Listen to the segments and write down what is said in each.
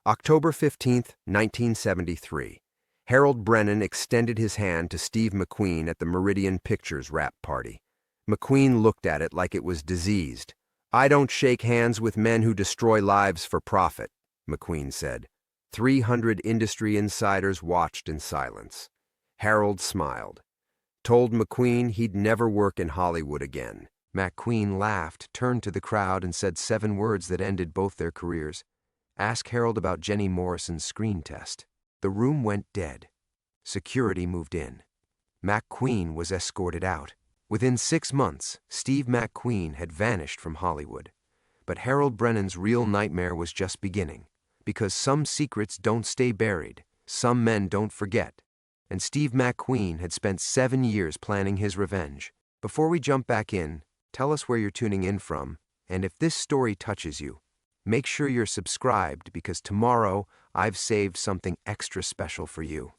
October 15, 1973. Harold Brennan extended his hand to Steve McQueen at the Meridian Pictures wrap party. McQueen looked at it like it was diseased. "I don't shake hands with men who destroy lives for profit," McQueen said. 300 industry insiders watched in silence. Harold smiled. Told McQueen he'd never work in Hollywood again. McQueen laughed, turned to the crowd, and said 7 words that ended both their careers. "Ask Harold about Jenny Morrison's screen test." The room went dead. Security moved in. McQueen was escorted out. Within 6 months, Steve McQueen had vanished from Hollywood. But Harold Brennan's real nightmare was just beginning. Because some secrets don't stay buried, some men don't forget. And Steve McQueen had spent 7 years planning his revenge. Before we jump back in, tell us where you're tuning in from, and if this story touches you, make sure you're subscribed because tomorrow I've saved something extra special for you.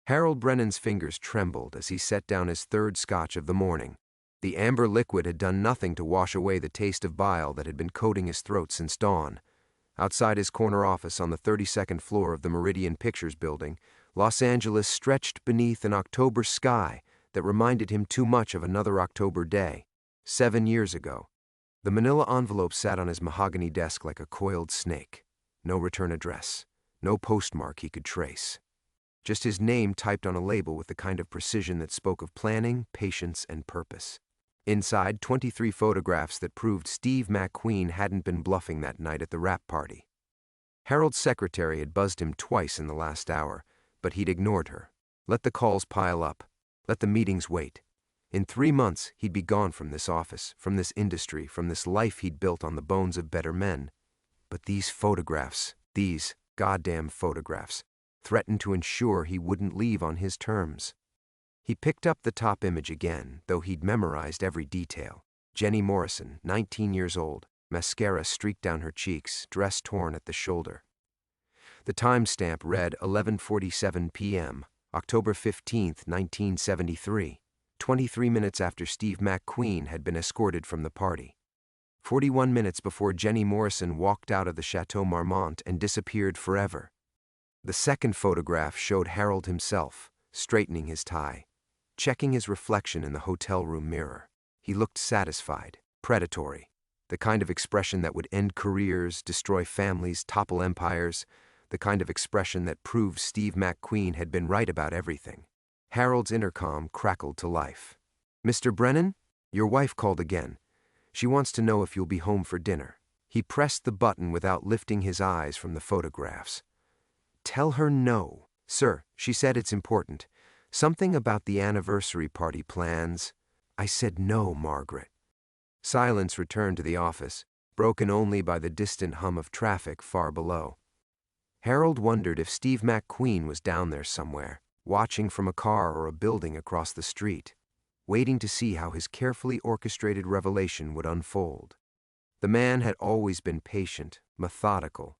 Harold Brennan's fingers trembled as he set down his 3rd scotch of the morning. The amber liquid had done nothing to wash away the taste of bile that had been coating his throat since dawn. Outside his corner office on the 32nd floor of the Meridian Pictures building, Los Angeles stretched beneath an October sky that reminded him too much of another October day, 7 years ago. The manila envelope sat on his mahogany desk like a coiled snake. No return address, no postmark he could trace. Just his name typed on a label with the kind of precision that spoke of planning, patience, and purpose. Inside, 23 photographs that proved Steve McQueen hadn't been bluffing that night at the wrap party. Harold's secretary had buzzed him twice in the last hour, but he'd ignored her. Let the calls pile up. Let the meetings wait. In 3 months, he'd be gone from this office, from this industry, from this life he'd built on the bones of better men. But these photographs, these goddamn photographs, threatened to ensure he wouldn't leave on his terms. He picked up the top image again, though he'd memorized every detail. Jenny Morrison, 19 years old, mascara streaked down her cheeks, dress torn at the shoulder. The timestamp read 11:47 p.m., October 15, 1973, 23 minutes after Steve McQueen had been escorted from the party. 41 minutes before Jenny Morrison walked out of the Chateau Marmont and disappeared forever. The second photograph showed Harold himself, straightening his tie, checking his reflection in the hotel room mirror. He looked satisfied, predatory, the kind of expression that would end careers, destroy families, topple empires, the kind of expression that proved Steve McQueen had been right about everything. Harold's intercom crackled to life. "Mr. Brennan, your wife called again. She wants to know if you'll be home for dinner." He pressed the button without lifting his eyes from the photographs. "Tell her no." "Sir, she said it's important. Something about the anniversary party plans." "I said no, Margaret." Silence returned to the office, broken only by the distant hum of traffic far below. Harold wondered if Steve McQueen was down there somewhere, watching from a car or a building across the street, waiting to see how his carefully orchestrated revelation would unfold. The man had always been patient, methodical.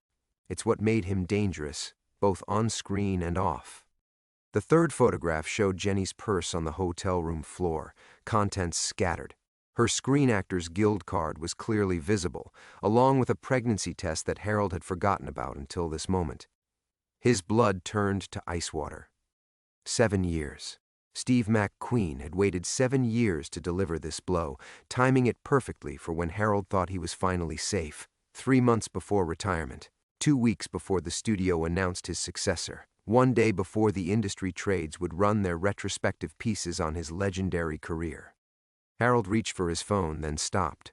It's what made him dangerous, both on screen and off. The 3rd photograph showed Jenny's purse on the hotel room floor, contents scattered. Her Screen Actors Guild card was clearly visible, along with a pregnancy test that Harold had forgotten about until this moment. His blood turned to ice water. 7 years. Steve McQueen had waited 7 years to deliver this blow, timing it perfectly for when Harold thought he was finally safe, 3 months before retirement, 2 weeks before the studio announced his successor, 1 day before the industry trades would run their retrospective pieces on his legendary career. Harold reached for his phone, then stopped.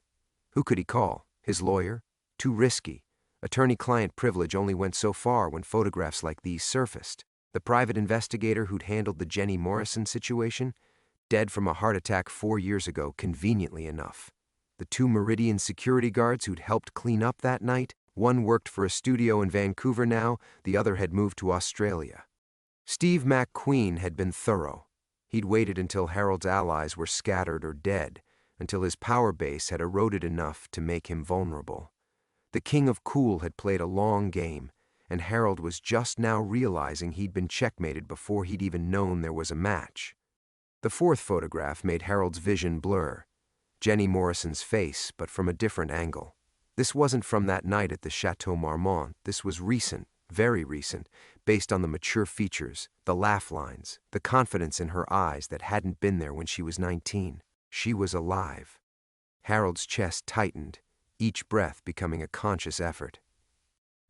Who could he call? His lawyer? Too risky. Attorney-client privilege only went so far when photographs like these surfaced. The private investigator who'd handled the Jenny Morrison situation? Dead from a heart attack 4 years ago, conveniently enough. The 2 Meridian security guards who'd helped clean up that night? One worked for a studio in Vancouver now, the other had moved to Australia. Steve McQueen had been thorough. He'd waited until Harold's allies were scattered or dead, until his power base had eroded enough to make him vulnerable. The King of Cool had played a long game, and Harold was just now realizing he'd been checkmated before he'd even known there was a match. The 4th photograph made Harold's vision blur. Jenny Morrison's face, but from a different angle. This wasn't from that night at the Chateau Marmont. This was recent, Very recent, based on the mature features, the laugh lines, the confidence in her eyes that hadn't been there when she was 19. She was alive. Harold's chest tightened, each breath becoming a conscious effort.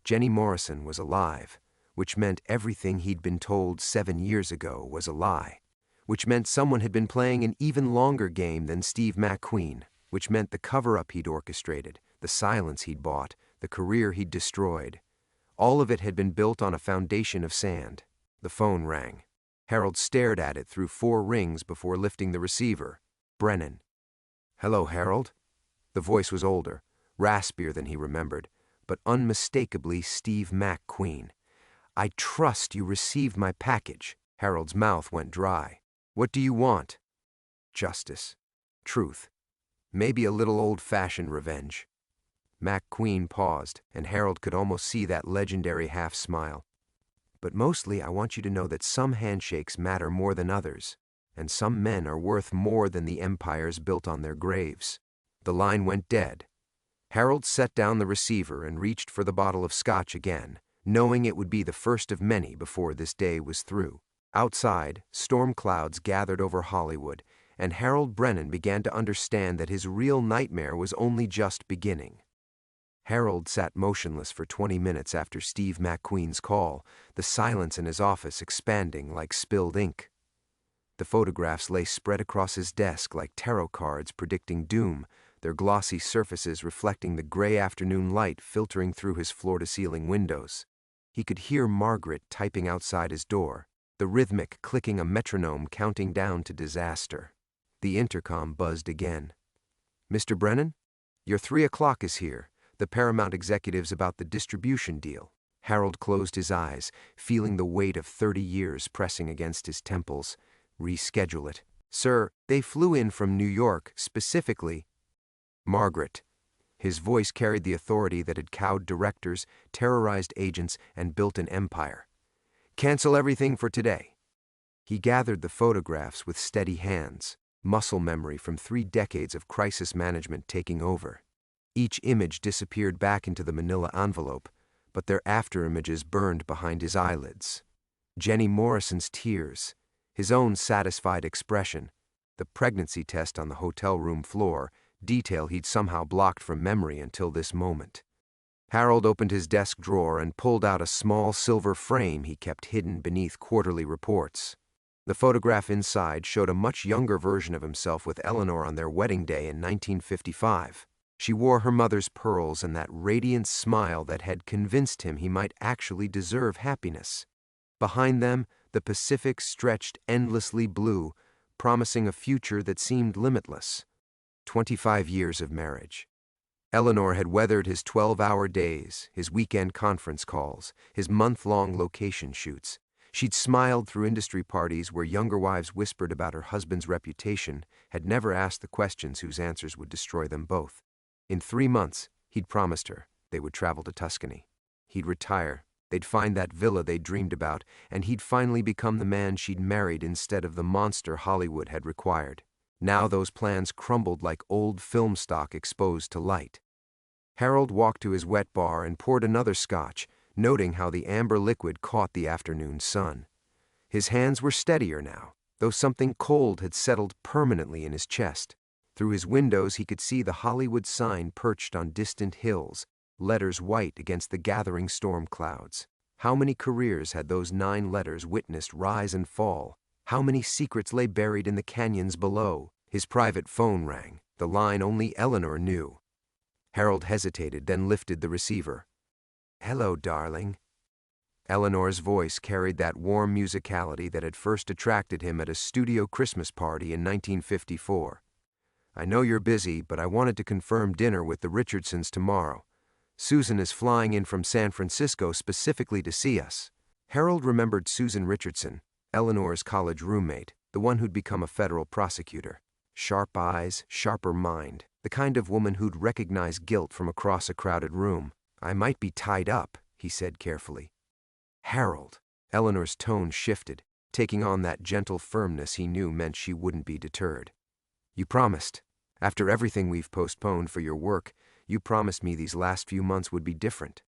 Jenny Morrison was alive, which meant everything he'd been told 7 years ago was a lie, which meant someone had been playing an even longer game than Steve McQueen, which meant the cover-up he'd orchestrated, the silence he'd bought, the career he'd destroyed. All of it had been built on a foundation of sand. The phone rang. Harold stared at it through 4 rings before lifting the receiver. Brennan. "Hello, Harold." The voice was older, raspier than he remembered, but unmistakably Steve McQueen. "I trust you received my package." Harold's mouth went dry. "What do you want?" "Justice. Truth. Maybe a little old-fashioned revenge." McQueen paused, and Harold could almost see that legendary half-smile. "But mostly I want you to know that some handshakes matter more than others, and some men are worth more than the empires built on their graves." The line went dead. Harold set down the receiver and reached for the bottle of scotch again, knowing it would be the first of many before this day was through. Outside, storm clouds gathered over Hollywood, and Harold Brennan began to understand that his real nightmare was only just beginning. Harold sat motionless for 20 minutes after Steve McQueen's call, the silence in his office expanding like spilled ink. The photographs lay spread across his desk like tarot cards predicting doom, their glossy surfaces reflecting the gray afternoon light filtering through his floor-to-ceiling windows. He could hear Margaret typing outside his door, the rhythmic clicking a metronome counting down to disaster. The intercom buzzed again. "Mr. Brennan? Your 3 o'clock is here. The Paramount executives about the distribution deal." Harold closed his eyes, feeling the weight of 30 years pressing against his temples. "Reschedule it." "Sir, they flew in from New York, specifically." "Margaret." His voice carried the authority that had cowed directors, terrorized agents, and built an empire. "Cancel everything for today." He gathered the photographs with steady hands, muscle memory from 3 decades of crisis management taking over. Each image disappeared back into the manila envelope, but their afterimages burned behind his eyelids. Jenny Morrison's tears, his own satisfied expression, the pregnancy test on the hotel room floor, detail he'd somehow blocked from memory until this moment. Harold opened his desk drawer and pulled out a small silver frame he kept hidden beneath quarterly reports. The photograph inside showed a much younger version of himself with Eleanor on their wedding day in 1955. She wore her mother's pearls and that radiant smile that had convinced him he might actually deserve happiness. Behind them, the Pacific stretched endlessly blue, promising a future that seemed limitless. 25 years of marriage. Eleanor had weathered his 12-hour days, his weekend conference calls, his month-long location shoots. She'd smiled through industry parties where younger wives whispered about her husband's reputation, had never asked the questions whose answers would destroy them both. In 3 months, he'd promised her they would travel to Tuscany. He'd retire, they'd find that villa they'd dreamed about, and he'd finally become the man she'd married instead of the monster Hollywood had required. Now those plans crumbled like old film stock exposed to light. Harold walked to his wet bar and poured another scotch, noting how the amber liquid caught the afternoon sun. His hands were steadier now, though something cold had settled permanently in his chest. Through his windows he could see the Hollywood sign perched on distant hills, letters white against the gathering storm clouds. How many careers had those 9 letters witnessed rise and fall? How many secrets lay buried in the canyons below? His private phone rang, the line only Eleanor knew. Harold hesitated, then lifted the receiver. "Hello, darling." Eleanor's voice carried that warm musicality that had first attracted him at a studio Christmas party in 1954. "I know you're busy, but I wanted to confirm dinner with the Richardsons tomorrow. Susan is flying in from San Francisco specifically to see us." Harold remembered Susan Richardson, Eleanor's college roommate, the one who'd become a federal prosecutor. Sharp eyes, sharper mind, the kind of woman who'd recognize guilt from across a crowded room. "I might be tied up," he said carefully. "Harold." Eleanor's tone shifted, taking on that gentle firmness he knew meant she wouldn't be deterred. "You promised. After everything we've postponed for your work, you promised me these last few months would be different."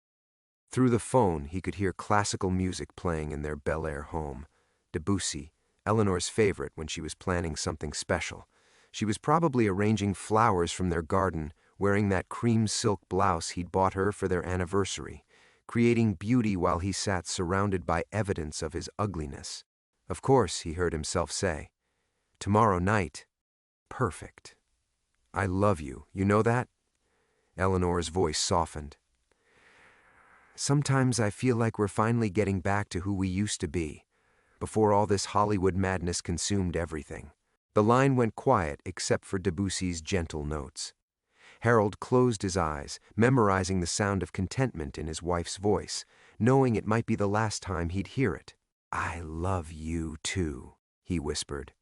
Through the phone, he could hear classical music playing in their Bel Air home. Debussy, Eleanor's favorite when she was planning something special. She was probably arranging flowers from their garden, wearing that cream silk blouse he'd bought her for their anniversary, creating beauty while he sat surrounded by evidence of his ugliness. Of course, he heard himself say, "Tomorrow night. Perfect. I love you, you know that?" Eleanor's voice softened. "Sometimes I feel like we're finally getting back to who we used to be, before all this Hollywood madness consumed everything." The line went quiet except for Debussy's gentle notes. Harold closed his eyes, memorizing the sound of contentment in his wife's voice, knowing it might be the last time he'd hear it. "I love you, too," he whispered.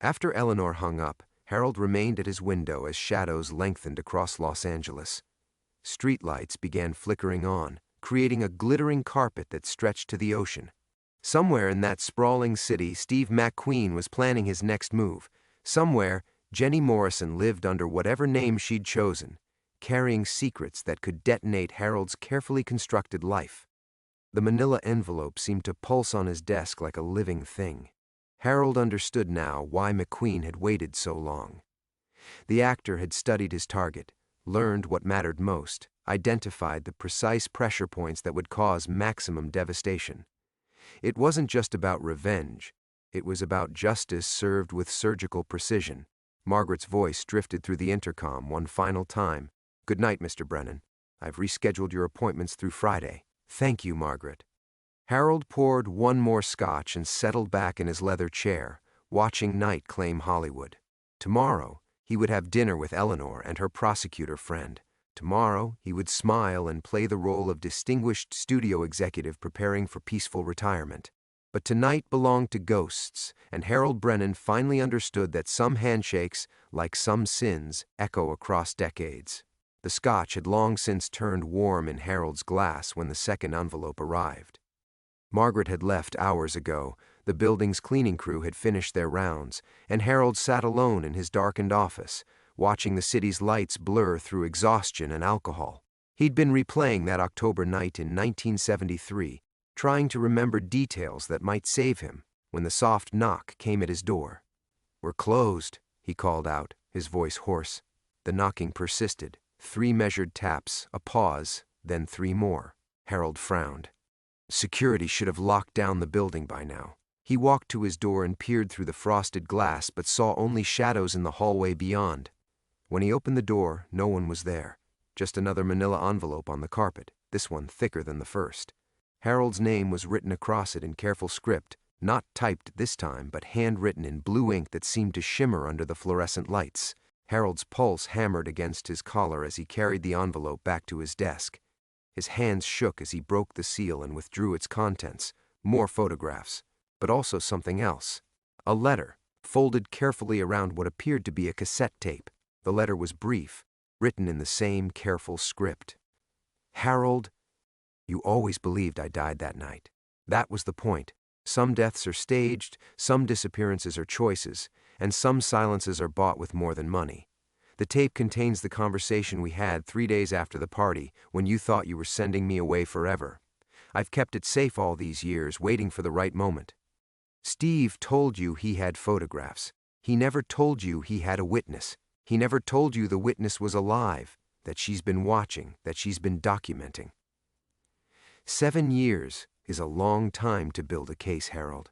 After Eleanor hung up, Harold remained at his window as shadows lengthened across Los Angeles. Streetlights began flickering on, creating a glittering carpet that stretched to the ocean. Somewhere in that sprawling city, Steve McQueen was planning his next move. Somewhere, Jenny Morrison lived under whatever name she'd chosen, carrying secrets that could detonate Harold's carefully constructed life. The manila envelope seemed to pulse on his desk like a living thing. Harold understood now why McQueen had waited so long. The actor had studied his target, learned what mattered most, identified the precise pressure points that would cause maximum devastation. It wasn't just about revenge. It was about justice served with surgical precision. Margaret's voice drifted through the intercom one final time. "Good night, Mr. Brennan. I've rescheduled your appointments through Friday." "Thank you, Margaret." Harold poured one more scotch and settled back in his leather chair, watching night claim Hollywood. Tomorrow, he would have dinner with Eleanor and her prosecutor friend. Tomorrow, he would smile and play the role of distinguished studio executive preparing for peaceful retirement. But tonight belonged to ghosts, and Harold Brennan finally understood that some handshakes, like some sins, echo across decades. The scotch had long since turned warm in Harold's glass when the second envelope arrived. Margaret had left hours ago, the building's cleaning crew had finished their rounds, and Harold sat alone in his darkened office, watching the city's lights blur through exhaustion and alcohol. He'd been replaying that October night in 1973, trying to remember details that might save him, when the soft knock came at his door. "We're closed," he called out, his voice hoarse. The knocking persisted. 3 measured taps, a pause, then 3 more. Harold frowned. Security should have locked down the building by now. He walked to his door and peered through the frosted glass, but saw only shadows in the hallway beyond. When he opened the door, no one was there. Just another manila envelope on the carpet, this one thicker than the first. Harold's name was written across it in careful script, not typed this time, but handwritten in blue ink that seemed to shimmer under the fluorescent lights. Harold's pulse hammered against his collar as he carried the envelope back to his desk. His hands shook as he broke the seal and withdrew its contents. More photographs, but also something else. A letter, folded carefully around what appeared to be a cassette tape. The letter was brief, written in the same careful script. "Harold, you always believed I died that night. That was the point. Some deaths are staged, some disappearances are choices, and some silences are bought with more than money. The tape contains the conversation we had 3 days after the party, when you thought you were sending me away forever. I've kept it safe all these years, waiting for the right moment. Steve told you he had photographs. He never told you he had a witness. He never told you the witness was alive, that she's been watching, that she's been documenting. 7 years is a long time to build a case, Harold.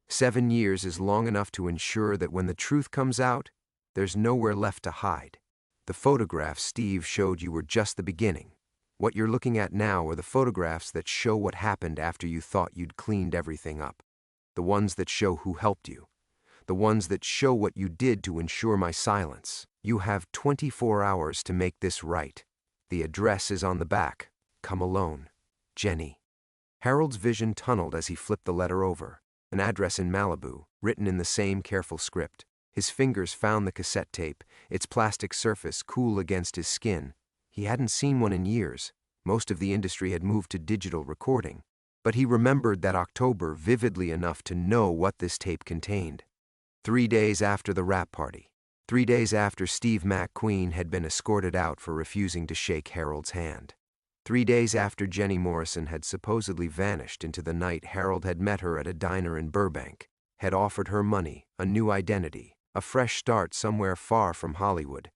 7 years is long enough to ensure that when the truth comes out, there's nowhere left to hide. The photographs Steve showed you were just the beginning. What you're looking at now are the photographs that show what happened after you thought you'd cleaned everything up. The ones that show who helped you. The ones that show what you did to ensure my silence. You have 24 hours to make this right. The address is on the back. Come alone. Jenny." Harold's vision tunneled as he flipped the letter over. An address in Malibu, written in the same careful script. His fingers found the cassette tape, its plastic surface cool against his skin. He hadn't seen one in years. Most of the industry had moved to digital recording. But he remembered that October vividly enough to know what this tape contained. 3 days after the wrap party. 3 days after Steve McQueen had been escorted out for refusing to shake Harold's hand. 3 days after Jenny Morrison had supposedly vanished into the night, Harold had met her at a diner in Burbank, had offered her money, a new identity, a fresh start somewhere far from Hollywood.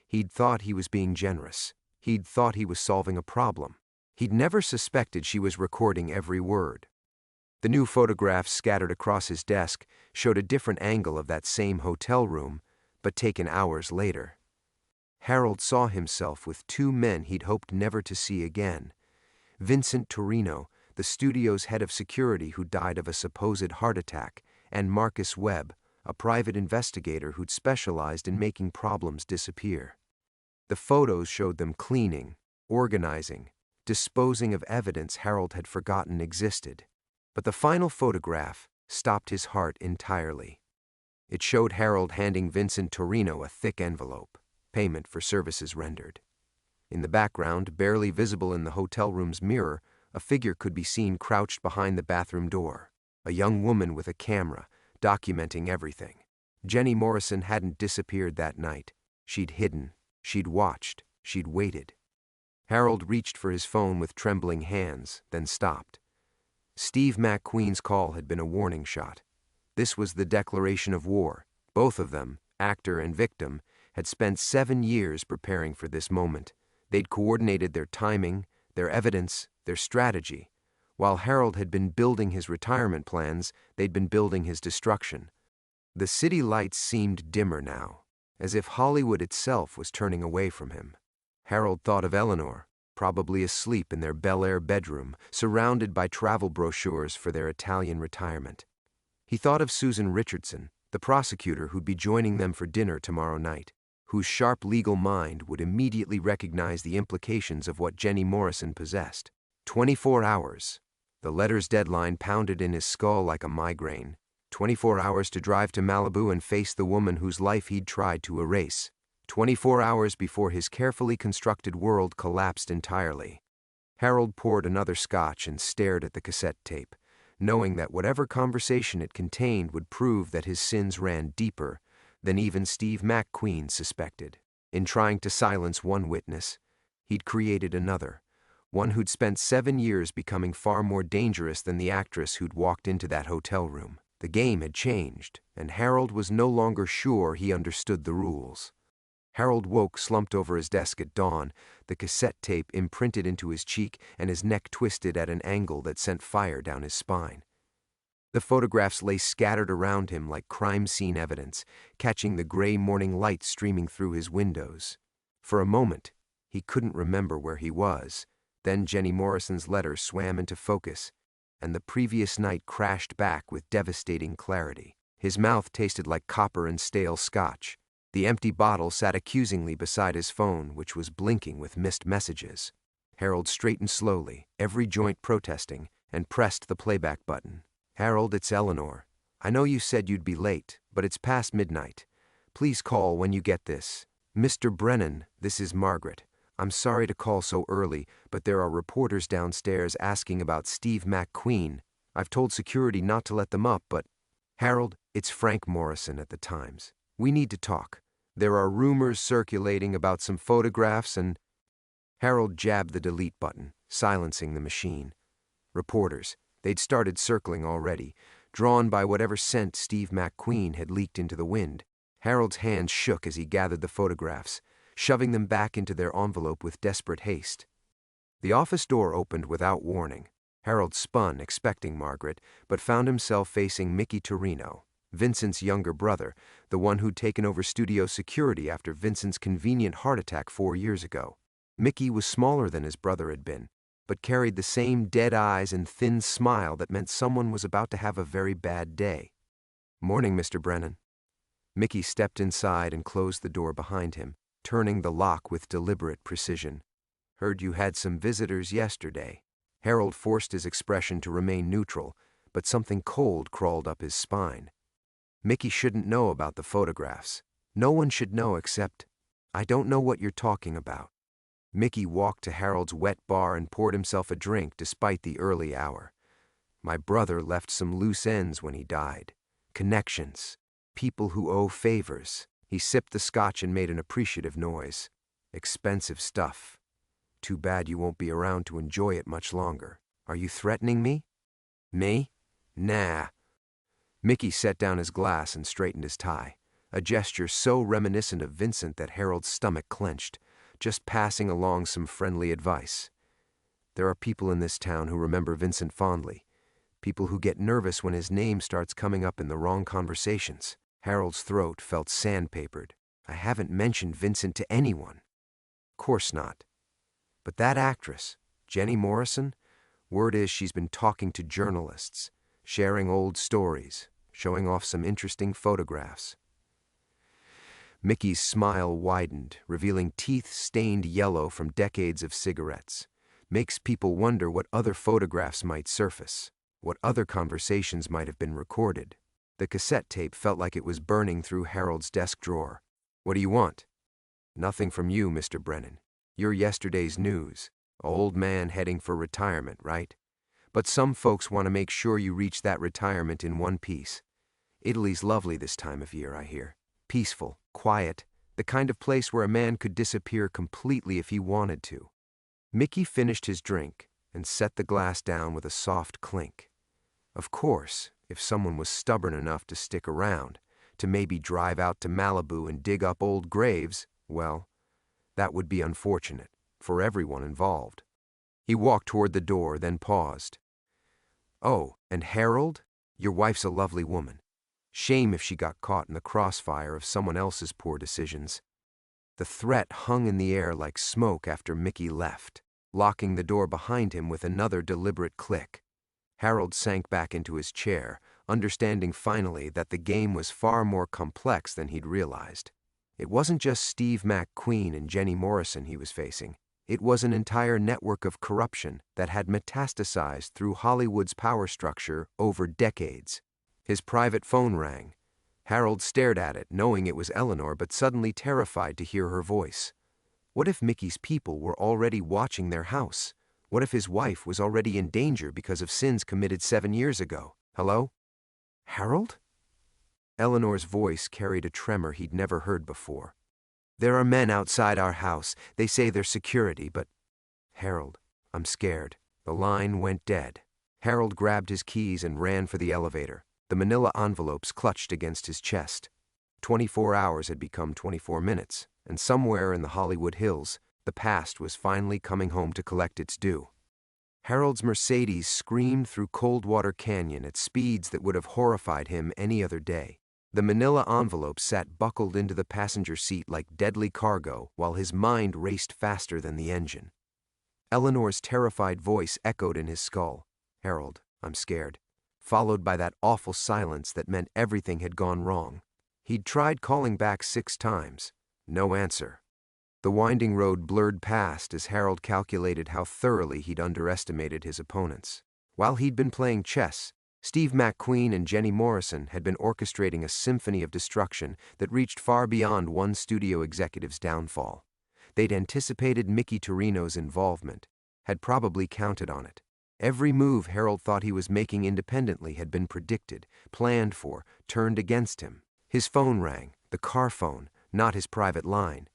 He'd thought he was being generous. He'd thought he was solving a problem. He'd never suspected she was recording every word. The new photographs scattered across his desk showed a different angle of that same hotel room, but taken hours later. Harold saw himself with two men he'd hoped never to see again. Vincent Torino, the studio's head of security who died of a supposed heart attack, and Marcus Webb, a private investigator who'd specialized in making problems disappear. The photos showed them cleaning, organizing, disposing of evidence Harold had forgotten existed. But the final photograph stopped his heart entirely. It showed Harold handing Vincent Torino a thick envelope, payment for services rendered. In the background, barely visible in the hotel room's mirror, a figure could be seen crouched behind the bathroom door, a young woman with a camera, documenting everything. Jenny Morrison hadn't disappeared that night. She'd hidden, she'd watched, she'd waited. Harold reached for his phone with trembling hands, then stopped. Steve McQueen's call had been a warning shot. This was the declaration of war. Both of them, actor and victim, had spent 7 years preparing for this moment. They'd coordinated their timing, their evidence, their strategy. While Harold had been building his retirement plans, they'd been building his destruction. The city lights seemed dimmer now, as if Hollywood itself was turning away from him. Harold thought of Eleanor, probably asleep in their Bel Air bedroom, surrounded by travel brochures for their Italian retirement. He thought of Susan Richardson, the prosecutor who'd be joining them for dinner tomorrow night, whose sharp legal mind would immediately recognize the implications of what Jenny Morrison possessed. 24 hours. The letter's deadline pounded in his skull like a migraine. 24 hours to drive to Malibu and face the woman whose life he'd tried to erase. 24 hours before his carefully constructed world collapsed entirely. Harold poured another scotch and stared at the cassette tape, knowing that whatever conversation it contained would prove that his sins ran deeper than even Steve McQueen suspected. In trying to silence one witness, he'd created another, one who'd spent 7 years becoming far more dangerous than the actress who'd walked into that hotel room. The game had changed, and Harold was no longer sure he understood the rules. Harold woke slumped over his desk at dawn, the cassette tape imprinted into his cheek and his neck twisted at an angle that sent fire down his spine. The photographs lay scattered around him like crime scene evidence, catching the gray morning light streaming through his windows. For a moment, he couldn't remember where he was. Then Jenny Morrison's letter swam into focus, and the previous night crashed back with devastating clarity. His mouth tasted like copper and stale scotch. The empty bottle sat accusingly beside his phone, which was blinking with missed messages. Harold straightened slowly, every joint protesting, and pressed the playback button. "Harold, it's Eleanor. I know you said you'd be late, but it's past midnight. Please call when you get this. Mr. Brennan, this is Margaret. I'm sorry to call so early, but there are reporters downstairs asking about Steve McQueen. I've told security not to let them up, but... Harold, it's Frank Morrison at the Times. We need to talk. There are rumors circulating about some photographs and..." Harold jabbed the delete button, silencing the machine. Reporters. They'd started circling already, drawn by whatever scent Steve McQueen had leaked into the wind. Harold's hands shook as he gathered the photographs, shoving them back into their envelope with desperate haste. The office door opened without warning. Harold spun, expecting Margaret, but found himself facing Mickey Torino, Vincent's younger brother, the one who'd taken over studio security after Vincent's convenient heart attack 4 years ago. Mickey was smaller than his brother had been, but carried the same dead eyes and thin smile that meant someone was about to have a very bad day. "Morning, Mr. Brennan." Mickey stepped inside and closed the door behind him, turning the lock with deliberate precision. "Heard you had some visitors yesterday." Harold forced his expression to remain neutral, but something cold crawled up his spine. Mickey shouldn't know about the photographs. No one should know except... "I don't know what you're talking about." Mickey walked to Harold's wet bar and poured himself a drink despite the early hour. "My brother left some loose ends when he died. Connections. People who owe favors." He sipped the scotch and made an appreciative noise. "Expensive stuff." Too bad you won't be around to enjoy it much longer. Are you threatening me? Me? Nah. Mickey set down his glass and straightened his tie, a gesture so reminiscent of Vincent that Harold's stomach clenched, just passing along some friendly advice. There are people in this town who remember Vincent fondly, people who get nervous when his name starts coming up in the wrong conversations. Harold's throat felt sandpapered. I haven't mentioned Vincent to anyone. Course not. But that actress, Jenny Morrison, word is she's been talking to journalists, sharing old stories, showing off some interesting photographs. Mickey's smile widened, revealing teeth stained yellow from decades of cigarettes. Makes people wonder what other photographs might surface, what other conversations might have been recorded. The cassette tape felt like it was burning through Harold's desk drawer. What do you want? Nothing from you, Mr. Brennan. You're yesterday's news. Old man heading for retirement, right? But some folks want to make sure you reach that retirement in one piece. Italy's lovely this time of year, I hear. Peaceful, quiet, the kind of place where a man could disappear completely if he wanted to. Mickey finished his drink and set the glass down with a soft clink. Of course, if someone was stubborn enough to stick around, to maybe drive out to Malibu and dig up old graves, well, that would be unfortunate for everyone involved. He walked toward the door, then paused. Oh, and Harold? Your wife's a lovely woman. Shame if she got caught in the crossfire of someone else's poor decisions. The threat hung in the air like smoke after Mickey left, locking the door behind him with another deliberate click. Harold sank back into his chair, understanding finally that the game was far more complex than he'd realized. It wasn't just Steve McQueen and Jenny Morrison he was facing. It was an entire network of corruption that had metastasized through Hollywood's power structure over decades. His private phone rang. Harold stared at it, knowing it was Eleanor, but suddenly terrified to hear her voice. What if Mickey's people were already watching their house? What if his wife was already in danger because of sins committed 7 years ago? Hello? Harold? Eleanor's voice carried a tremor he'd never heard before. There are men outside our house. They say they're security, but... Harold, I'm scared. The line went dead. Harold grabbed his keys and ran for the elevator, the manila envelopes clutched against his chest. 24 hours had become 24 minutes, and somewhere in the Hollywood Hills, the past was finally coming home to collect its due. Harold's Mercedes screamed through Coldwater Canyon at speeds that would have horrified him any other day. The manila envelope sat buckled into the passenger seat like deadly cargo while his mind raced faster than the engine. Eleanor's terrified voice echoed in his skull. Harold, I'm scared. Followed by that awful silence that meant everything had gone wrong. He'd tried calling back 6 times. No answer. The winding road blurred past as Harold calculated how thoroughly he'd underestimated his opponents. While he'd been playing chess, Steve McQueen and Jenny Morrison had been orchestrating a symphony of destruction that reached far beyond one studio executive's downfall. They'd anticipated Mickey Torino's involvement, had probably counted on it. Every move Harold thought he was making independently had been predicted, planned for, turned against him. His phone rang, the car phone, not his private line.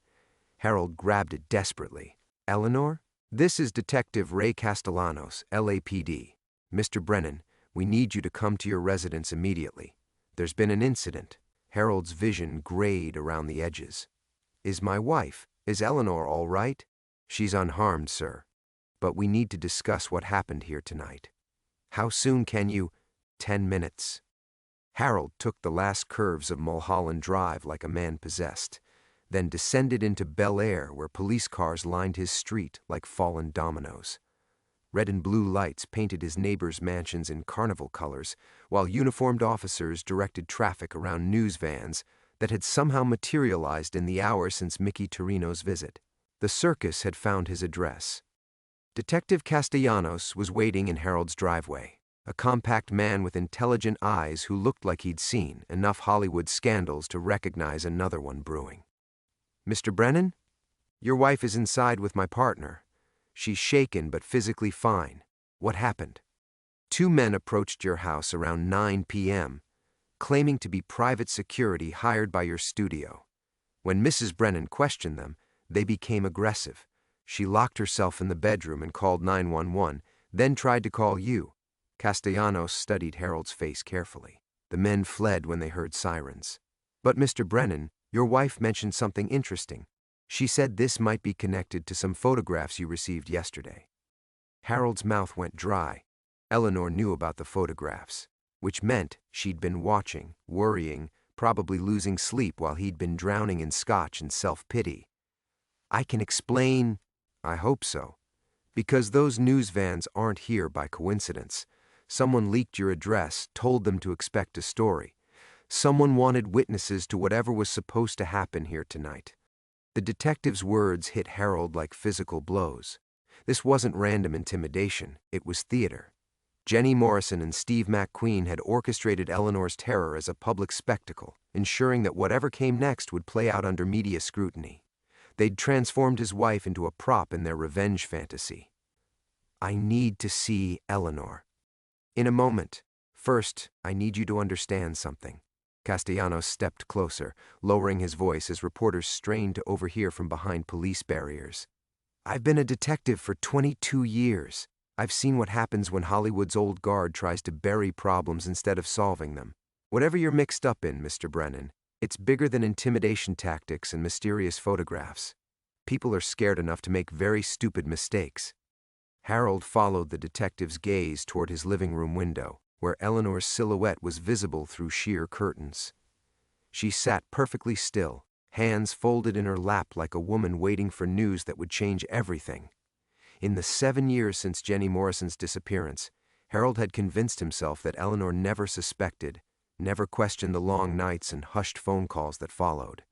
Harold grabbed it desperately. Eleanor? This is Detective Ray Castellanos, LAPD. Mr. Brennan, we need you to come to your residence immediately. There's been an incident. Harold's vision grayed around the edges. Is Eleanor all right? She's unharmed, sir. But we need to discuss what happened here tonight. How soon can you? 10 minutes. Harold took the last curves of Mulholland Drive like a man possessed, then descended into Bel Air where police cars lined his street like fallen dominoes. Red and blue lights painted his neighbors' mansions in carnival colors, while uniformed officers directed traffic around news vans that had somehow materialized in the hour since Mickey Torino's visit. The circus had found his address. Detective Castellanos was waiting in Harold's driveway, a compact man with intelligent eyes who looked like he'd seen enough Hollywood scandals to recognize another one brewing. Mr. Brennan? Your wife is inside with my partner. She's shaken but physically fine. What happened? 2 men approached your house around 9 p.m., claiming to be private security hired by your studio. When Mrs. Brennan questioned them, they became aggressive, She locked herself in the bedroom and called 911, then tried to call you. Castellanos studied Harold's face carefully. The men fled when they heard sirens. But Mr. Brennan, your wife mentioned something interesting. She said this might be connected to some photographs you received yesterday. Harold's mouth went dry. Eleanor knew about the photographs, which meant she'd been watching, worrying, probably losing sleep while he'd been drowning in scotch and self-pity. I can explain. I hope so. Because those news vans aren't here by coincidence. Someone leaked your address, told them to expect a story. Someone wanted witnesses to whatever was supposed to happen here tonight. The detective's words hit Harold like physical blows. This wasn't random intimidation, it was theater. Jenny Morrison and Steve McQueen had orchestrated Eleanor's terror as a public spectacle, ensuring that whatever came next would play out under media scrutiny. They'd transformed his wife into a prop in their revenge fantasy. I need to see Eleanor. In a moment. First, I need you to understand something. Castellanos stepped closer, lowering his voice as reporters strained to overhear from behind police barriers. I've been a detective for 22 years. I've seen what happens when Hollywood's old guard tries to bury problems instead of solving them. Whatever you're mixed up in, Mr. Brennan, it's bigger than intimidation tactics and mysterious photographs. People are scared enough to make very stupid mistakes. Harold followed the detective's gaze toward his living room window, where Eleanor's silhouette was visible through sheer curtains. She sat perfectly still, hands folded in her lap like a woman waiting for news that would change everything. In the 7 years since Jenny Morrison's disappearance, Harold had convinced himself that Eleanor never suspected, never questioned the long nights and hushed phone calls that followed.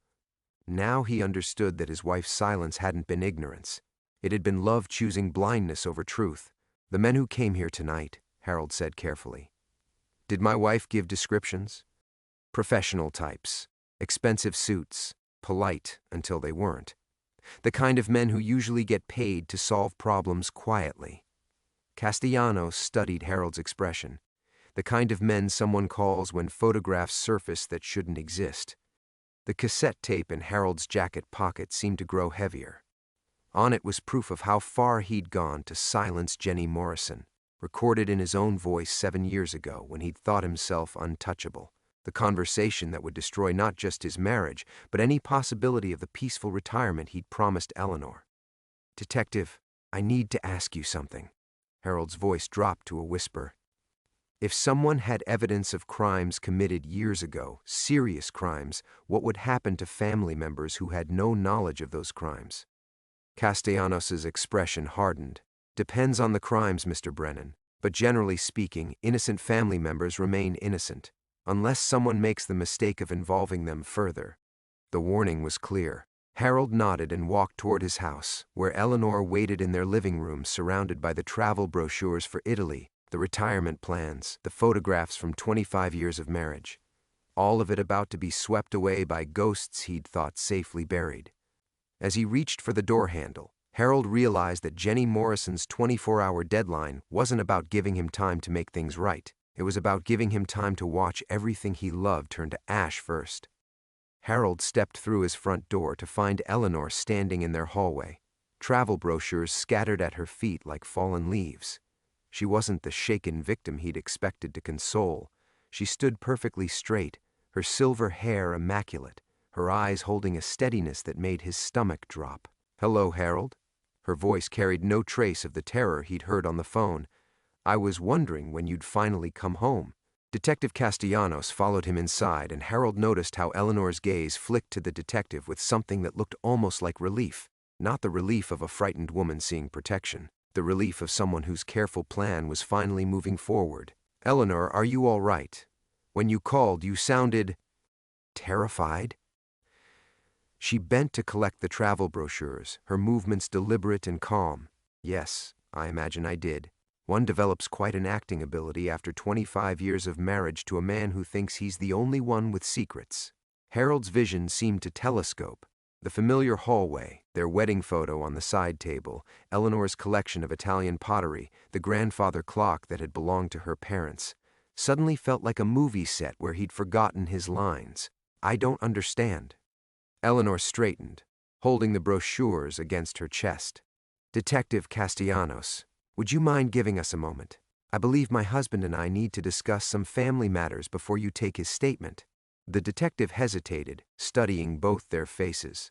Now he understood that his wife's silence hadn't been ignorance. It had been love choosing blindness over truth. The men who came here tonight, Harold said carefully. Did my wife give descriptions? Professional types, expensive suits, polite until they weren't. The kind of men who usually get paid to solve problems quietly. Castellanos studied Harold's expression. The kind of men someone calls when photographs surface that shouldn't exist. The cassette tape in Harold's jacket pocket seemed to grow heavier. On it was proof of how far he'd gone to silence Jenny Morrison, recorded in his own voice 7 years ago when he'd thought himself untouchable. The conversation that would destroy not just his marriage, but any possibility of the peaceful retirement he'd promised Eleanor. Detective, I need to ask you something. Harold's voice dropped to a whisper. If someone had evidence of crimes committed years ago, serious crimes, what would happen to family members who had no knowledge of those crimes? Castellanos' expression hardened. Depends on the crimes, Mr. Brennan, but generally speaking, innocent family members remain innocent, unless someone makes the mistake of involving them further. The warning was clear. Harold nodded and walked toward his house, where Eleanor waited in their living room surrounded by the travel brochures for Italy, the retirement plans, the photographs from 25 years of marriage. All of it about to be swept away by ghosts he'd thought safely buried. As he reached for the door handle, Harold realized that Jenny Morrison's 24-hour deadline wasn't about giving him time to make things right. It was about giving him time to watch everything he loved turn to ash first. Harold stepped through his front door to find Eleanor standing in their hallway, travel brochures scattered at her feet like fallen leaves. She wasn't the shaken victim he'd expected to console. She stood perfectly straight, her silver hair immaculate, her eyes holding a steadiness that made his stomach drop. Hello, Harold? Her voice carried no trace of the terror he'd heard on the phone. I was wondering when you'd finally come home. Detective Castellanos followed him inside, and Harold noticed how Eleanor's gaze flicked to the detective with something that looked almost like relief. Not the relief of a frightened woman seeing protection. The relief of someone whose careful plan was finally moving forward. Eleanor, are you all right? When you called, you sounded terrified. She bent to collect the travel brochures, her movements deliberate and calm. Yes, I imagine I did. One develops quite an acting ability after 25 years of marriage to a man who thinks he's the only one with secrets. Harold's vision seemed to telescope. The familiar hallway, their wedding photo on the side table, Eleanor's collection of Italian pottery, the grandfather clock that had belonged to her parents, suddenly felt like a movie set where he'd forgotten his lines. I don't understand. Eleanor straightened, holding the brochures against her chest. Detective Castellanos, would you mind giving us a moment? I believe my husband and I need to discuss some family matters before you take his statement. The detective hesitated, studying both their faces.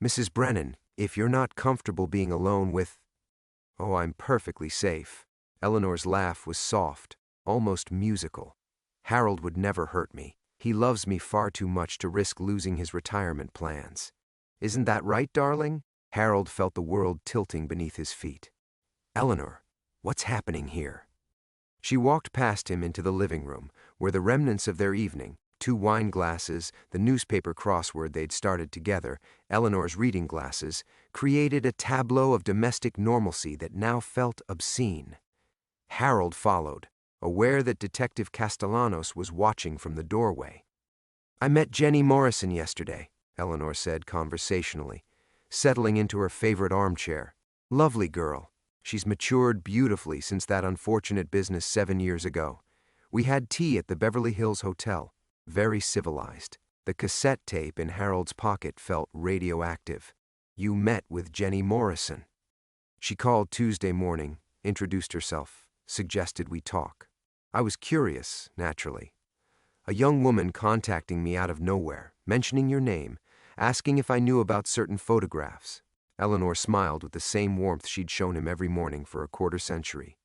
Mrs. Brennan, if you're not comfortable being alone with... Oh, I'm perfectly safe. Eleanor's laugh was soft, almost musical. Harold would never hurt me. He loves me far too much to risk losing his retirement plans. Isn't that right, darling? Harold felt the world tilting beneath his feet. Eleanor, what's happening here? She walked past him into the living room, where the remnants of their evening, 2 wine glasses, the newspaper crossword they'd started together, Eleanor's reading glasses, created a tableau of domestic normalcy that now felt obscene. Harold followed, aware that Detective Castellanos was watching from the doorway. I met Jenny Morrison yesterday, Eleanor said conversationally, settling into her favorite armchair. Lovely girl. She's matured beautifully since that unfortunate business 7 years ago. We had tea at the Beverly Hills Hotel. Very civilized. The cassette tape in Harold's pocket felt radioactive. You met with Jenny Morrison. She called Tuesday morning, introduced herself, suggested we talk. I was curious, naturally. A young woman contacting me out of nowhere, mentioning your name, asking if I knew about certain photographs. Eleanor smiled with the same warmth she'd shown him every morning for a quarter century.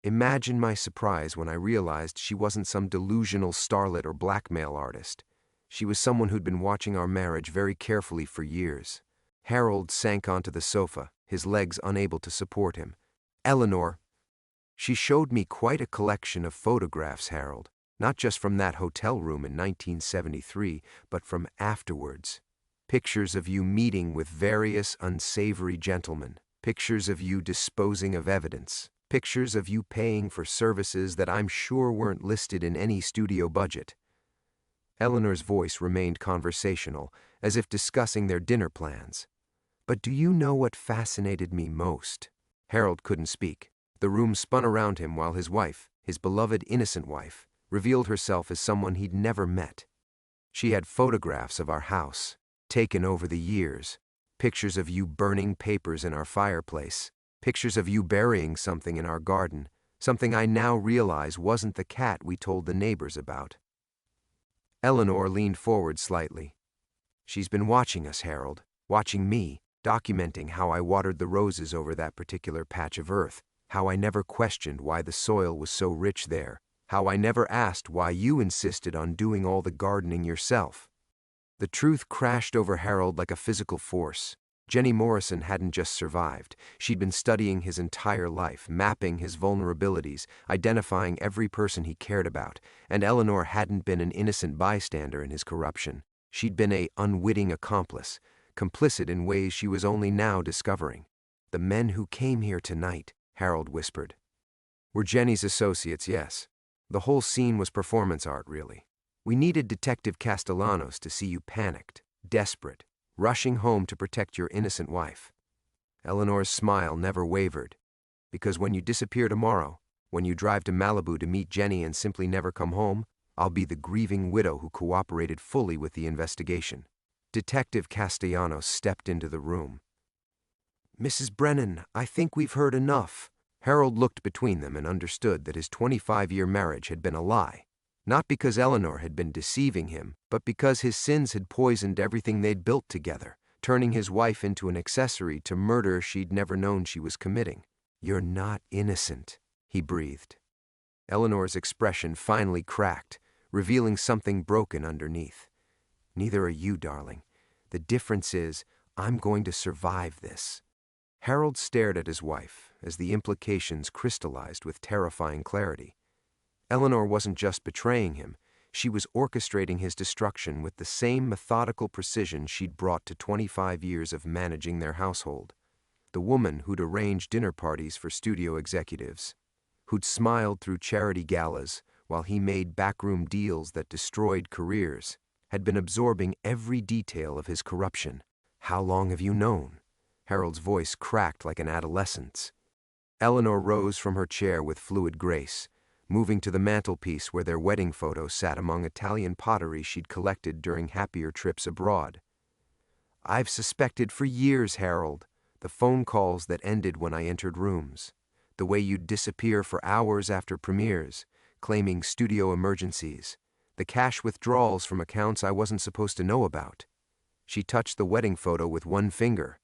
Imagine my surprise when I realized she wasn't some delusional starlet or blackmail artist. She was someone who'd been watching our marriage very carefully for years. Harold sank onto the sofa, his legs unable to support him. Eleanor, she showed me quite a collection of photographs, Harold, not just from that hotel room in 1973, but from afterwards. Pictures of you meeting with various unsavory gentlemen, pictures of you disposing of evidence, pictures of you paying for services that I'm sure weren't listed in any studio budget. Eleanor's voice remained conversational, as if discussing their dinner plans. But do you know what fascinated me most? Harold couldn't speak. The room spun around him while his wife, his beloved innocent wife, revealed herself as someone he'd never met. She had photographs of our house, taken over the years, pictures of you burning papers in our fireplace, pictures of you burying something in our garden, something I now realize wasn't the cat we told the neighbors about. Eleanor leaned forward slightly. She's been watching us, Harold, watching me, documenting how I watered the roses over that particular patch of earth, how I never questioned why the soil was so rich there, how I never asked why you insisted on doing all the gardening yourself. The truth crashed over Harold like a physical force. Jenny Morrison hadn't just survived. She'd been studying his entire life, mapping his vulnerabilities, identifying every person he cared about, and Eleanor hadn't been an innocent bystander in his corruption. She'd been an unwitting accomplice, complicit in ways she was only now discovering. The men who came here tonight, Harold whispered, were Jenny's associates, yes. The whole scene was performance art, really. We needed Detective Castellanos to see you panicked, desperate, rushing home to protect your innocent wife. Eleanor's smile never wavered, because when you disappear tomorrow, when you drive to Malibu to meet Jenny and simply never come home, I'll be the grieving widow who cooperated fully with the investigation. Detective Castellanos stepped into the room. Mrs. Brennan, I think we've heard enough. Harold looked between them and understood that his 25-year marriage had been a lie. Not because Eleanor had been deceiving him, but because his sins had poisoned everything they'd built together, turning his wife into an accessory to murder she'd never known she was committing. You're not innocent, he breathed. Eleanor's expression finally cracked, revealing something broken underneath. Neither are you, darling. The difference is, I'm going to survive this. Harold stared at his wife as the implications crystallized with terrifying clarity. Eleanor wasn't just betraying him, she was orchestrating his destruction with the same methodical precision she'd brought to 25 years of managing their household. The woman who'd arranged dinner parties for studio executives, who'd smiled through charity galas while he made backroom deals that destroyed careers, had been absorbing every detail of his corruption. How long have you known? Harold's voice cracked like an adolescent's. Eleanor rose from her chair with fluid grace, moving to the mantelpiece where their wedding photo sat among Italian pottery she'd collected during happier trips abroad. I've suspected for years, Harold. The phone calls that ended when I entered rooms. The way you'd disappear for hours after premieres, claiming studio emergencies. The cash withdrawals from accounts I wasn't supposed to know about. She touched the wedding photo with one finger,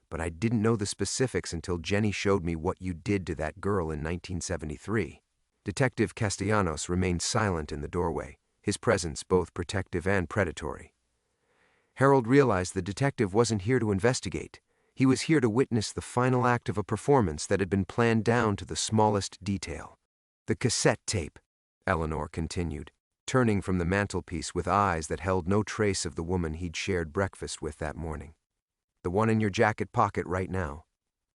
but I didn't know the specifics until Jenny showed me what you did to that girl in 1973. Detective Castellanos remained silent in the doorway, his presence both protective and predatory. Harold realized the detective wasn't here to investigate. He was here to witness the final act of a performance that had been planned down to the smallest detail. The cassette tape, Eleanor continued, turning from the mantelpiece with eyes that held no trace of the woman he'd shared breakfast with that morning. The one in your jacket pocket right now.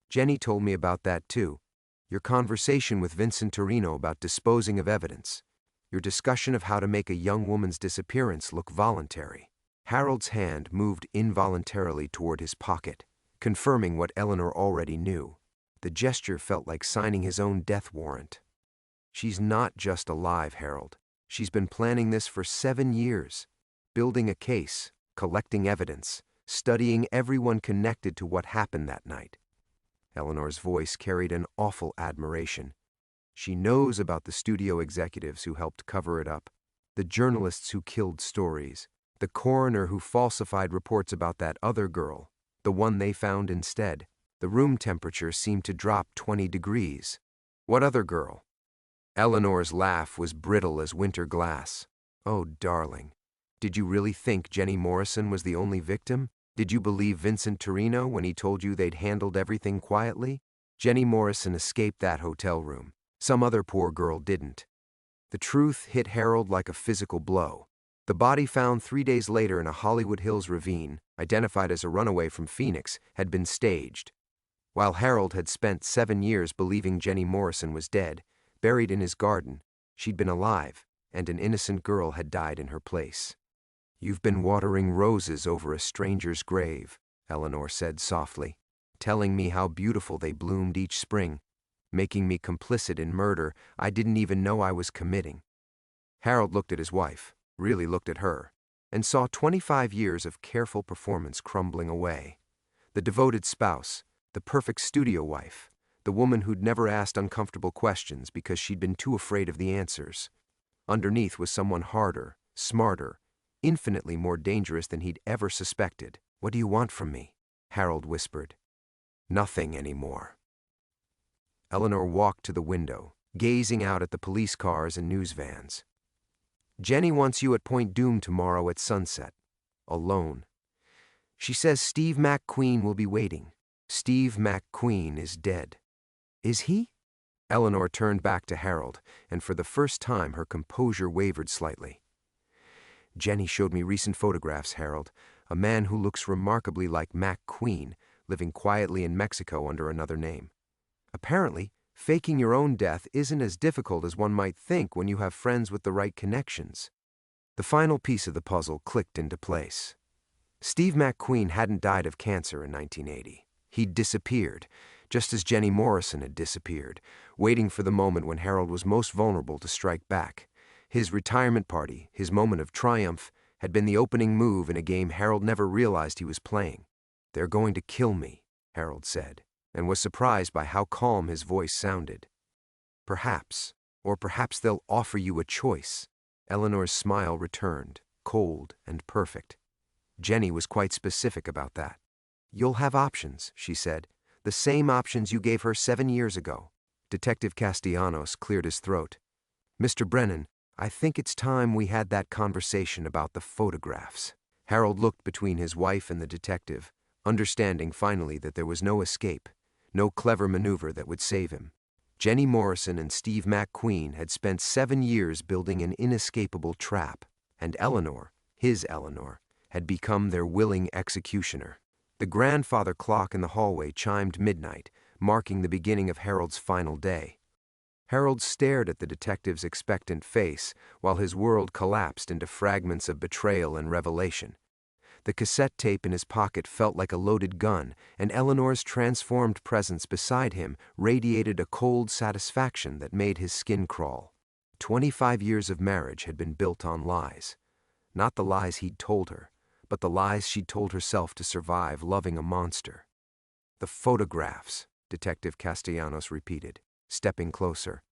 Jenny told me about that too. Your conversation with Vincent Torino about disposing of evidence. Your discussion of how to make a young woman's disappearance look voluntary. Harold's hand moved involuntarily toward his pocket, confirming what Eleanor already knew. The gesture felt like signing his own death warrant. She's not just alive, Harold. She's been planning this for 7 years, building a case, collecting evidence, studying everyone connected to what happened that night. Eleanor's voice carried an awful admiration. She knows about the studio executives who helped cover it up, the journalists who killed stories, the coroner who falsified reports about that other girl, the one they found instead. The room temperature seemed to drop 20 degrees. What other girl? Eleanor's laugh was brittle as winter glass. Oh, darling. Did you really think Jenny Morrison was the only victim? Did you believe Vincent Torino when he told you they'd handled everything quietly? Jenny Morrison escaped that hotel room. Some other poor girl didn't. The truth hit Harold like a physical blow. The body found 3 days later in a Hollywood Hills ravine, identified as a runaway from Phoenix, had been staged. While Harold had spent 7 years believing Jenny Morrison was dead, buried in his garden, she'd been alive, and an innocent girl had died in her place. You've been watering roses over a stranger's grave, Eleanor said softly, telling me how beautiful they bloomed each spring, making me complicit in murder I didn't even know I was committing. Harold looked at his wife, really looked at her, and saw 25 years of careful performance crumbling away. The devoted spouse, the perfect studio wife, the woman who'd never asked uncomfortable questions because she'd been too afraid of the answers. Underneath was someone harder, smarter, infinitely more dangerous than he'd ever suspected. What do you want from me? Harold whispered. Nothing anymore. Eleanor walked to the window, gazing out at the police cars and news vans. Jenny wants you at Point Doom tomorrow at sunset. Alone. She says Steve McQueen will be waiting. Steve McQueen is dead. Is he? Eleanor turned back to Harold, and for the first time her composure wavered slightly. Jenny showed me recent photographs, Harold. A man who looks remarkably like McQueen, living quietly in Mexico under another name. Apparently, faking your own death isn't as difficult as one might think when you have friends with the right connections. The final piece of the puzzle clicked into place. Steve McQueen hadn't died of cancer in 1980. He'd disappeared, just as Jenny Morrison had disappeared, waiting for the moment when Harold was most vulnerable to strike back. His retirement party, his moment of triumph, had been the opening move in a game Harold never realized he was playing. They're going to kill me, Harold said, and was surprised by how calm his voice sounded. Perhaps, or perhaps they'll offer you a choice. Eleanor's smile returned, cold and perfect. Jenny was quite specific about that. You'll have options, she said, the same options you gave her 7 years ago. Detective Castellanos cleared his throat. Mr. Brennan, I think it's time we had that conversation about the photographs. Harold looked between his wife and the detective, understanding finally that there was no escape, no clever maneuver that would save him. Jenny Morrison and Steve McQueen had spent 7 years building an inescapable trap, and Eleanor, his Eleanor, had become their willing executioner. The grandfather clock in the hallway chimed midnight, marking the beginning of Harold's final day. Harold stared at the detective's expectant face while his world collapsed into fragments of betrayal and revelation. The cassette tape in his pocket felt like a loaded gun, and Eleanor's transformed presence beside him radiated a cold satisfaction that made his skin crawl. 25 years of marriage had been built on lies. Not the lies he'd told her, but the lies she'd told herself to survive loving a monster. The photographs, Detective Castellanos repeated, stepping closer.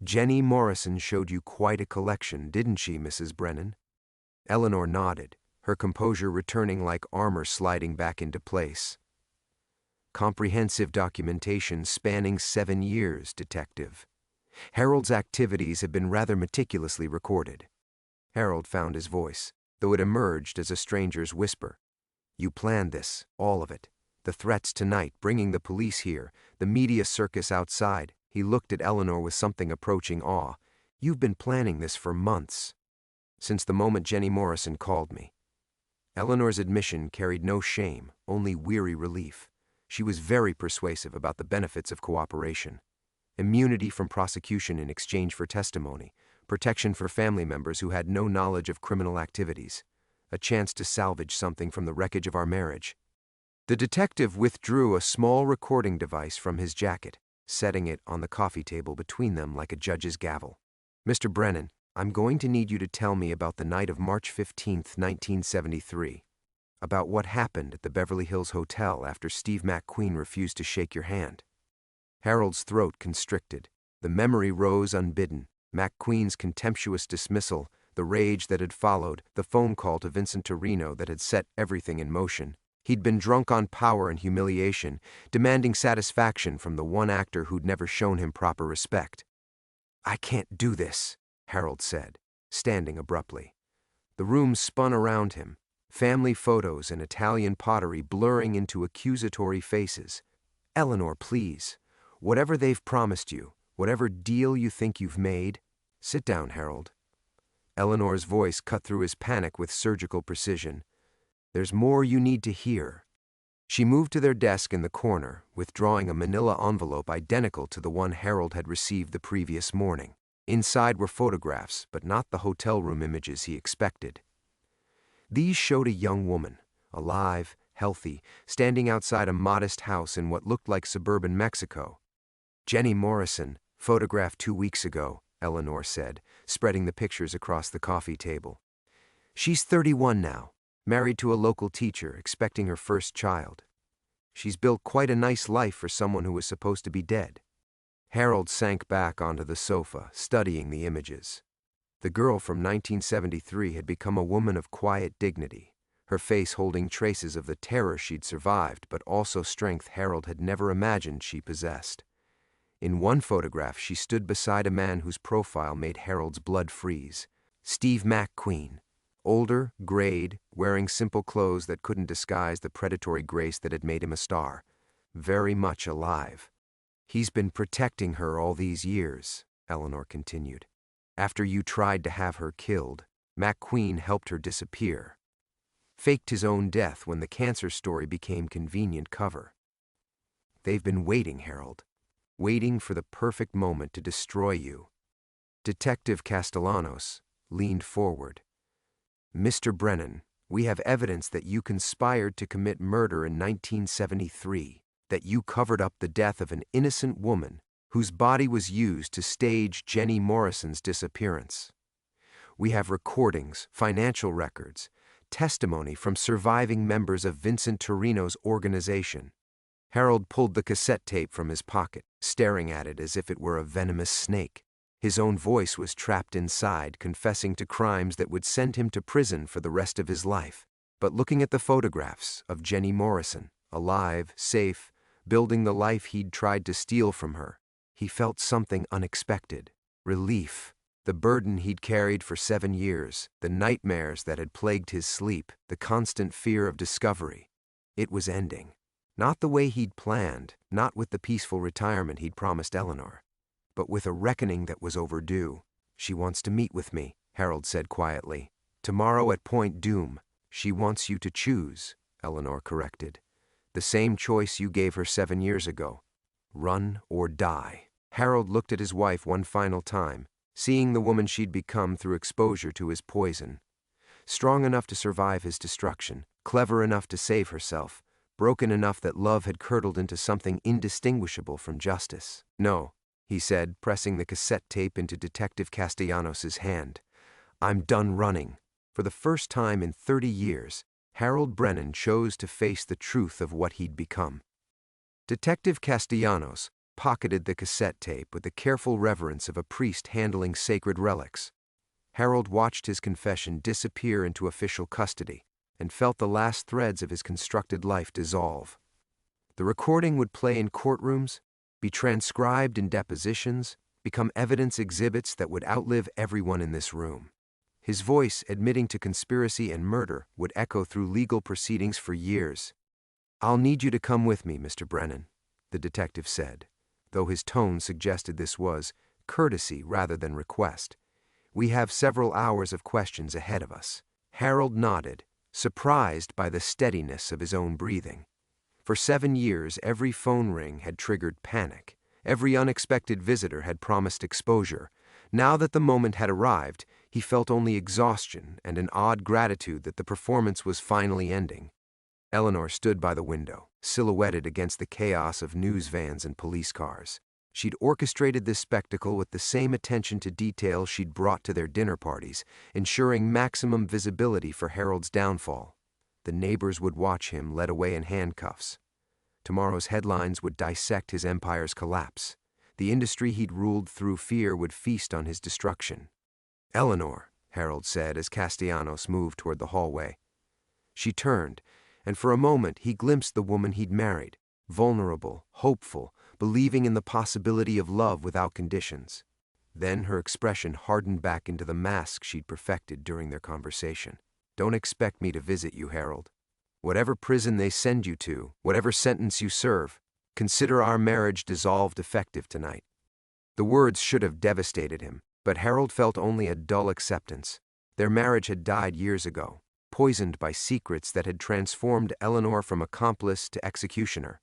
Jenny Morrison showed you quite a collection, didn't she, Mrs. Brennan? Eleanor nodded, her composure returning like armor sliding back into place. Comprehensive documentation spanning 7 years, Detective. Harold's activities have been rather meticulously recorded. Harold found his voice, though it emerged as a stranger's whisper. You planned this, all of it. The threats tonight, bringing the police here, the media circus outside. He looked at Eleanor with something approaching awe. You've been planning this for months. Since the moment Jenny Morrison called me. Eleanor's admission carried no shame, only weary relief. She was very persuasive about the benefits of cooperation. Immunity from prosecution in exchange for testimony, protection for family members who had no knowledge of criminal activities, a chance to salvage something from the wreckage of our marriage. The detective withdrew a small recording device from his jacket, setting it on the coffee table between them like a judge's gavel. Mr. Brennan, I'm going to need you to tell me about the night of March 15th, 1973. About what happened at the Beverly Hills Hotel after Steve McQueen refused to shake your hand. Harold's throat constricted. The memory rose unbidden. McQueen's contemptuous dismissal, the rage that had followed, the phone call to Vincent Torino that had set everything in motion. He'd been drunk on power and humiliation, demanding satisfaction from the one actor who'd never shown him proper respect. I can't do this, Harold said, standing abruptly. The room spun around him, family photos and Italian pottery blurring into accusatory faces. Eleanor, please. Whatever they've promised you, whatever deal you think you've made, sit down, Harold. Eleanor's voice cut through his panic with surgical precision. There's more you need to hear. She moved to their desk in the corner, withdrawing a manila envelope identical to the one Harold had received the previous morning. Inside were photographs, but not the hotel room images he expected. These showed a young woman, alive, healthy, standing outside a modest house in what looked like suburban Mexico. Jenny Morrison, photographed 2 weeks ago, Eleanor said, spreading the pictures across the coffee table. She's 31 now, married to a local teacher, expecting her first child. She's built quite a nice life for someone who was supposed to be dead. Harold sank back onto the sofa, studying the images. The girl from 1973 had become a woman of quiet dignity, her face holding traces of the terror she'd survived, but also strength Harold had never imagined she possessed. In one photograph, she stood beside a man whose profile made Harold's blood freeze. Steve McQueen. Older, grayed, wearing simple clothes that couldn't disguise the predatory grace that had made him a star. Very much alive. He's been protecting her all these years, Eleanor continued. After you tried to have her killed, McQueen helped her disappear. Faked his own death when the cancer story became convenient cover. They've been waiting, Harold. Waiting for the perfect moment to destroy you. Detective Castellanos leaned forward. Mr. Brennan, we have evidence that you conspired to commit murder in 1973, that you covered up the death of an innocent woman whose body was used to stage Jenny Morrison's disappearance. We have recordings, financial records, testimony from surviving members of Vincent Torino's organization. Harold pulled the cassette tape from his pocket, staring at it as if it were a venomous snake. His own voice was trapped inside, confessing to crimes that would send him to prison for the rest of his life. But looking at the photographs of Jenny Morrison, alive, safe, building the life he'd tried to steal from her, he felt something unexpected. Relief. The burden he'd carried for 7 years, the nightmares that had plagued his sleep, the constant fear of discovery. It was ending. Not the way he'd planned, not with the peaceful retirement he'd promised Eleanor, but with a reckoning that was overdue. She wants to meet with me, Harold said quietly. Tomorrow at Point Doom. She wants you to choose, Eleanor corrected. The same choice you gave her 7 years ago. Run or die. Harold looked at his wife one final time, seeing the woman she'd become through exposure to his poison. Strong enough to survive his destruction, clever enough to save herself, broken enough that love had curdled into something indistinguishable from justice. No, he said, pressing the cassette tape into Detective Castellanos' hand. I'm done running. For the first time in 30 years, Harold Brennan chose to face the truth of what he'd become. Detective Castellanos pocketed the cassette tape with the careful reverence of a priest handling sacred relics. Harold watched his confession disappear into official custody and felt the last threads of his constructed life dissolve. The recording would play in courtrooms, be transcribed in depositions, become evidence exhibits that would outlive everyone in this room. His voice, admitting to conspiracy and murder, would echo through legal proceedings for years. "I'll need you to come with me, Mr. Brennan," the detective said, though his tone suggested this was courtesy rather than request. "We have several hours of questions ahead of us." Harold nodded, surprised by the steadiness of his own breathing. For 7 years, every phone ring had triggered panic. Every unexpected visitor had promised exposure. Now that the moment had arrived, he felt only exhaustion and an odd gratitude that the performance was finally ending. Eleanor stood by the window, silhouetted against the chaos of news vans and police cars. She'd orchestrated this spectacle with the same attention to detail she'd brought to their dinner parties, ensuring maximum visibility for Harold's downfall. The neighbors would watch him led away in handcuffs. Tomorrow's headlines would dissect his empire's collapse. The industry he'd ruled through fear would feast on his destruction. "Eleanor," Harold said as Castellanos moved toward the hallway. She turned, and for a moment he glimpsed the woman he'd married, vulnerable, hopeful, believing in the possibility of love without conditions. Then her expression hardened back into the mask she'd perfected during their conversation. "Don't expect me to visit you, Harold. Whatever prison they send you to, whatever sentence you serve, consider our marriage dissolved effective tonight." The words should have devastated him, but Harold felt only a dull acceptance. Their marriage had died years ago, poisoned by secrets that had transformed Eleanor from accomplice to executioner.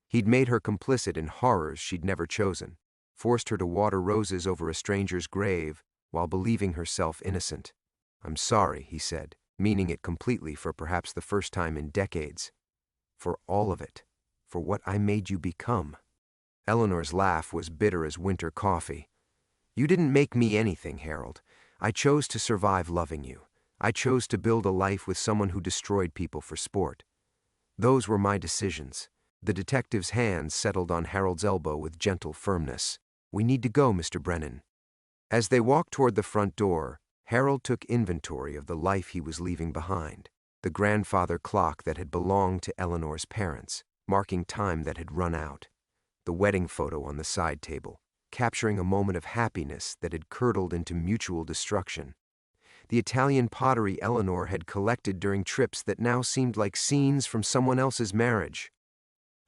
He'd made her complicit in horrors she'd never chosen, forced her to water roses over a stranger's grave while believing herself innocent. "I'm sorry," he said, meaning it completely for perhaps the first time in decades. "For all of it. For what I made you become." Eleanor's laugh was bitter as winter coffee. "You didn't make me anything, Harold. I chose to survive loving you. I chose to build a life with someone who destroyed people for sport. Those were my decisions." The detective's hand settled on Harold's elbow with gentle firmness. "We need to go, Mr. Brennan." As they walked toward the front door, Harold took inventory of the life he was leaving behind. The grandfather clock that had belonged to Eleanor's parents, marking time that had run out. The wedding photo on the side table, capturing a moment of happiness that had curdled into mutual destruction. The Italian pottery Eleanor had collected during trips that now seemed like scenes from someone else's marriage.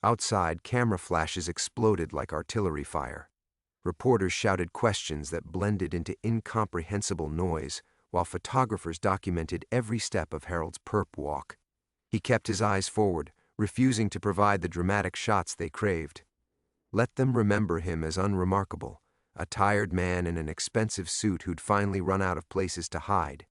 Outside, camera flashes exploded like artillery fire. Reporters shouted questions that blended into incomprehensible noise, while photographers documented every step of Harold's perp walk. He kept his eyes forward, refusing to provide the dramatic shots they craved. Let them remember him as unremarkable, a tired man in an expensive suit who'd finally run out of places to hide.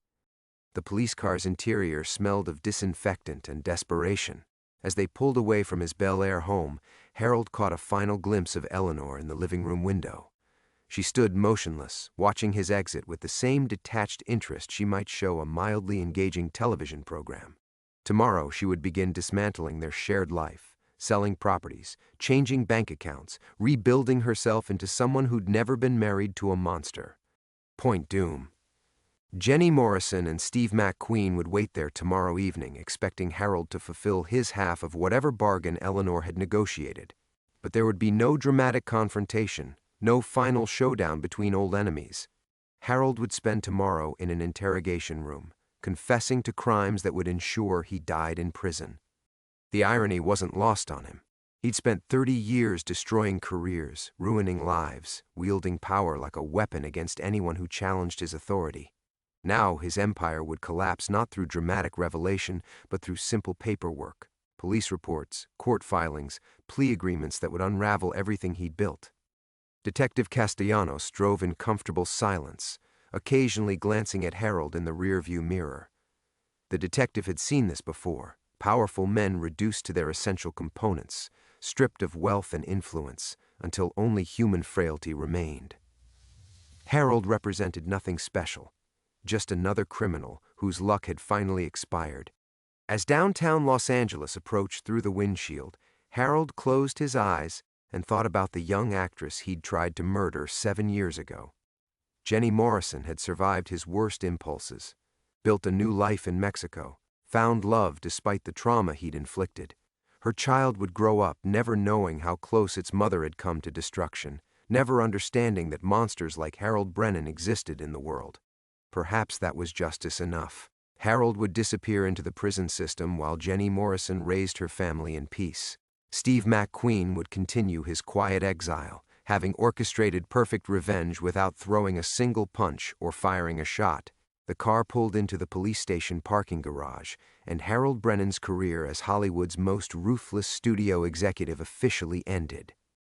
The police car's interior smelled of disinfectant and desperation. As they pulled away from his Bel Air home, Harold caught a final glimpse of Eleanor in the living room window. She stood motionless, watching his exit with the same detached interest she might show a mildly engaging television program. Tomorrow she would begin dismantling their shared life, selling properties, changing bank accounts, rebuilding herself into someone who'd never been married to a monster. Point doom. Jenny Morrison and Steve McQueen would wait there tomorrow evening, expecting Harold to fulfill his half of whatever bargain Eleanor had negotiated. But there would be no dramatic confrontation, no final showdown between old enemies. Harold would spend tomorrow in an interrogation room, confessing to crimes that would ensure he died in prison. The irony wasn't lost on him. He'd spent 30 years destroying careers, ruining lives, wielding power like a weapon against anyone who challenged his authority. Now his empire would collapse not through dramatic revelation, but through simple paperwork, police reports, court filings, plea agreements that would unravel everything he'd built. Detective Castellanos drove in comfortable silence, occasionally glancing at Harold in the rearview mirror. The detective had seen this before, powerful men reduced to their essential components, stripped of wealth and influence, until only human frailty remained. Harold represented nothing special. Just another criminal whose luck had finally expired. As downtown Los Angeles approached through the windshield, Harold closed his eyes and thought about the young actress he'd tried to murder 7 years ago. Jenny Morrison had survived his worst impulses, built a new life in Mexico, found love despite the trauma he'd inflicted. Her child would grow up never knowing how close its mother had come to destruction, never understanding that monsters like Harold Brennan existed in the world. Perhaps that was justice enough. Harold would disappear into the prison system while Jenny Morrison raised her family in peace. Steve McQueen would continue his quiet exile, having orchestrated perfect revenge without throwing a single punch or firing a shot. The car pulled into the police station parking garage, and Harold Brennan's career as Hollywood's most ruthless studio executive officially ended.